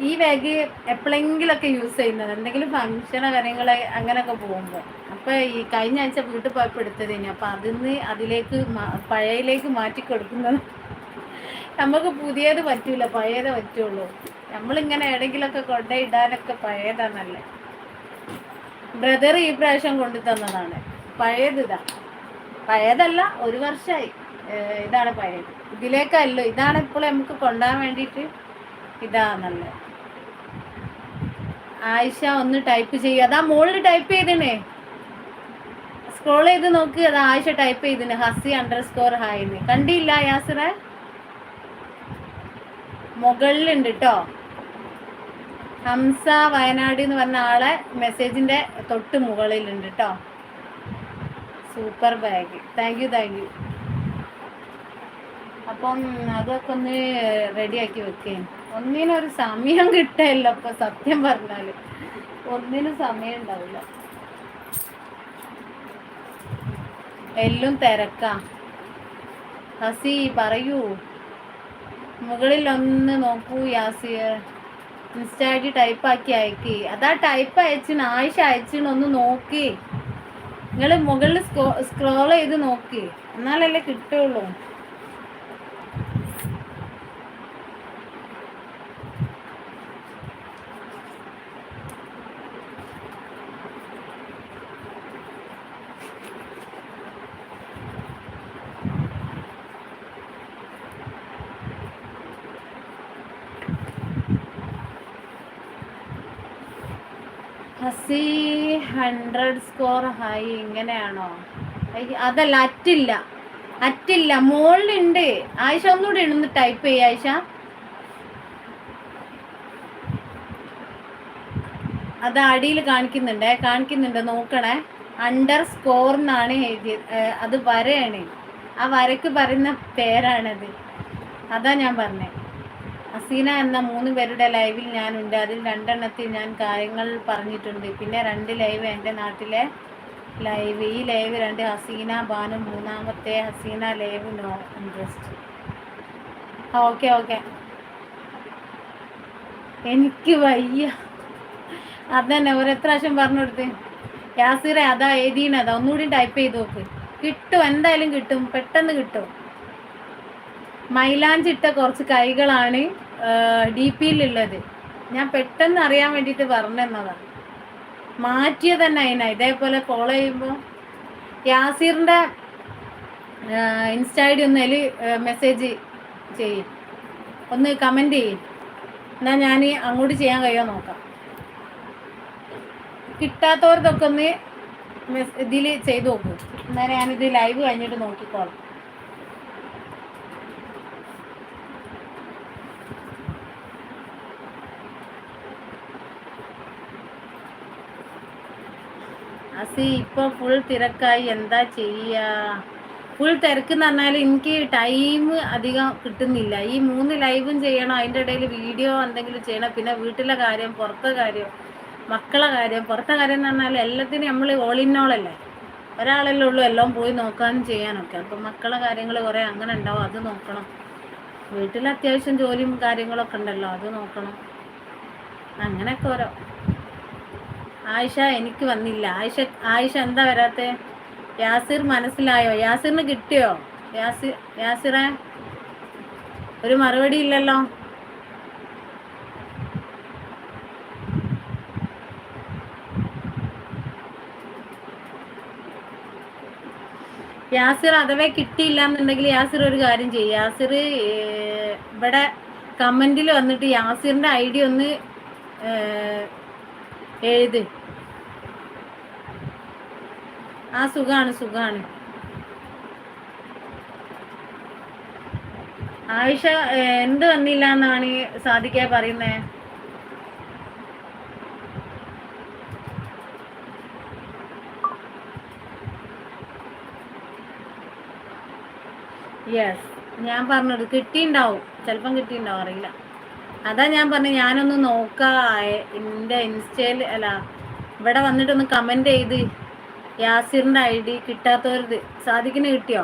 ഈ ബാഗ് എപ്പോഴെങ്കിലൊക്കെ യൂസ് ചെയ്യുന്നത്, എന്തെങ്കിലും ഫങ്ഷനോ കാര്യങ്ങളോ അങ്ങനെയൊക്കെ പോകുമ്പോൾ. അപ്പോൾ ഈ കഴിഞ്ഞ ആഴ്ച വീട്ടിൽ പോയപ്പോൾ എടുത്തതിന്, അപ്പോൾ അതിന്ന് അതിലേക്ക് പഴയയിലേക്ക് മാറ്റി കൊടുക്കുന്നത്. നമുക്ക് പുതിയത് പറ്റൂല, പഴയതേ പറ്റുള്ളൂ. നമ്മളിങ്ങനെ എവിടെയെങ്കിലുമൊക്കെ കൊണ്ടുപോയിടാനൊക്കെ പഴയതാണല്ലേ. ബ്രദർ ഈ പ്രാവശ്യം കൊണ്ടു തന്നതാണ്. പഴയത് ഇതാ, പഴയതല്ല, 1 വർഷമായി. ഇതാണ് പഴയത്. ഇതിലേക്കല്ലോ, ഇതാണ് ഇപ്പോൾ നമുക്ക് കൊണ്ടുപോകാൻ വേണ്ടിയിട്ട്. ഇതാണല്ലേ. ആയിഷ ഒന്ന് ടൈപ്പ് ചെയ്യുക. അതാ മോളിൽ ടൈപ്പ് ചെയ്തണേ, സ്ക്രോൾ ചെയ്ത് നോക്ക്. അത് ആയിഷ ടൈപ്പ് ചെയ്തിന് ഹസി_ഹായിന്ന്. കണ്ടില്ല യാസിറെ? മുകളിലുണ്ട് കേട്ടോ. ഹംസ വയനാട് എന്ന് പറഞ്ഞ ആളെ മെസ്സേജിന്റെ തൊട്ട് മുകളിലുണ്ട് കേട്ടോ. Super bag, thank you. അപ്പം അതൊക്കെ ഒന്ന് റെഡിയാക്കി വെക്കേം. ഒന്നിനൊരു സമയം കിട്ടല്ലോ ഇപ്പൊ, സത്യം പറഞ്ഞാല് ഒന്നിനും സമയം ഉണ്ടാവില്ല. എല്ലാം തിരക്കാ. ഹസി പറയൂ, മുകളിൽ ഒന്ന് നോക്കൂ യാസിർ. ഇൻസ്റ്റ ഐ ഡി ടൈപ്പാക്കി അയക്കി. അതാ ടൈപ്പ് അയച്ചിന്, ആയിഷ അയച്ചിന്, ഒന്ന് നോക്കി. നിങ്ങൾ മുകളിൽ സ്ക്രോൾ ചെയ്ത് നോക്കി, എന്നാലല്ലേ കിട്ടുള്ളൂ. ഹസി 100 സ്കോർ ഹായ്. ഇങ്ങനെയാണോ? അതല്ല, അറ്റില്ല, മോളിലുണ്ട്. ആയിഷ ഒന്നുകൂടി ഒന്ന് ടൈപ്പ് ചെയ്യ ആയിഷ. അത് അടിയിൽ കാണിക്കുന്നുണ്ട്, നോക്കണേ. അണ്ടർ സ്കോർ എന്നാണ് എഴുതിയത്. അത് വരയാണ്, ആ വരക്ക് പറയുന്ന പേരാണത്. അതാ ഞാൻ പറഞ്ഞത്. ഹസീന എന്ന 3 പേരുടെ ലൈവിൽ ഞാനുണ്ട്. അതിൽ 2 എണ്ണത്തിൽ ഞാൻ കാര്യങ്ങൾ പറഞ്ഞിട്ടുണ്ട്. പിന്നെ 2 ലൈവ് എൻ്റെ നാട്ടിലെ ലൈവ്. ഈ ലൈവ് 2 ഹസീന ബാനു, 3-മത്തെ Haseena live no interest. Okay. എനിക്ക് വയ്യ. അതന്നെ എത്ര പ്രാവശ്യം പറഞ്ഞു കൊടുത്ത്. യാസിറെ അതാ എഴുതിയതാ, ഒന്നുകൂടി ടൈപ്പ് ചെയ്ത് നോക്ക്. കിട്ടും, എന്തായാലും കിട്ടും, പെട്ടെന്ന് കിട്ടും. മൈലാഞ്ചിട്ട കുറച്ച് കൈകളാണ് DP-യിലുള്ളത്. ഞാൻ പെട്ടെന്ന് അറിയാൻ വേണ്ടിയിട്ട് പറഞ്ഞതാണ്. മാറ്റിയത് തന്നെ അതിനാ. ഇതേപോലെ ഫോളോ ചെയ്യുമ്പോൾ യാസിറിൻ്റെ ഇൻസ്റ്റ ഐ ഡി ഒന്ന് മെസ്സേജ് ചെയ്യും, ഒന്ന് കമൻറ്റ് ചെയ്യും. എന്നാൽ ഞാൻ അങ്ങോട്ട് ചെയ്യാൻ കഴിയുമോ നോക്കാം. കിട്ടാത്തവർക്കൊക്കെ ഒന്ന് ഇതിൽ ചെയ്ത് നോക്കും. എന്നാൽ ഞാനിത് ലൈവ് കഴിഞ്ഞിട്ട് നോക്കിക്കോളാം. അസി ഇപ്പോൾ ഫുൾ തിരക്കായി, എന്താ ചെയ്യുക? ഫുൾ തിരക്കെന്ന് പറഞ്ഞാൽ എനിക്ക് ടൈം അധികം കിട്ടുന്നില്ല. ഈ 3 ലൈവും ചെയ്യണം, അതിൻ്റെ ഇടയിൽ വീഡിയോ എന്തെങ്കിലും ചെയ്യണം, പിന്നെ വീട്ടിലെ കാര്യം, പുറത്തെ കാര്യം, മക്കളെ കാര്യം. പുറത്തെ കാര്യം എന്ന് പറഞ്ഞാൽ എല്ലാത്തിനും നമ്മൾ ഓൾ ഇൻ ഓൾ അല്ലേ, ഒരാളല്ലേ ഉള്ളൂ എല്ലാം പോയി നോക്കാനും ചെയ്യാനൊക്കെ. അപ്പം മക്കളെ കാര്യങ്ങൾ കുറേ അങ്ങനെ ഉണ്ടാവും, അത് നോക്കണം. വീട്ടിൽ അത്യാവശ്യം ജോലിയും കാര്യങ്ങളൊക്കെ ഉണ്ടല്ലോ, അത് നോക്കണം. അങ്ങനെയൊക്കെ ഓരോ. ആയിഷ എനിക്ക് വന്നില്ല. ആയിഷ എന്താ വരാത്തെ? യാസിർ മനസ്സിലായോ? യാസിറിന് കിട്ടിയോ? യാസിറെ ഒരു മറുപടി ഇല്ലല്ലോ. യാസിർ അഥവാ കിട്ടിയില്ല എന്നുണ്ടെങ്കിൽ യാസിർ ഒരു കാര്യം ചെയ്യും. യാസിർ ഇവിടെ കമൻറ്റിൽ വന്നിട്ട് യാസിറിൻ്റെ ID ഒന്ന് എഴുത്. ആ സുഖാണ്. ആയിഷ എന്ത് വന്നില്ല എന്നാണ് സാദിക്ക പറയുന്നേ? യെസ്, ഞാൻ പറഞ്ഞത് കിട്ടിയിട്ടുണ്ടാവും, ചിലപ്പം കിട്ടിയിട്ടുണ്ടാവും, അറിയില്ല. അതാ ഞാൻ പറഞ്ഞു ഞാനൊന്ന് നോക്കാം. എൻ്റെ ഇൻസ്റ്റയിൽ അല്ല, ഇവിടെ വന്നിട്ടൊന്ന് കമൻറ്റ് ചെയ്ത് യാസിറിൻ്റെ ID കിട്ടാത്തവരുത്. സാദിക്കിന് കിട്ടിയോ?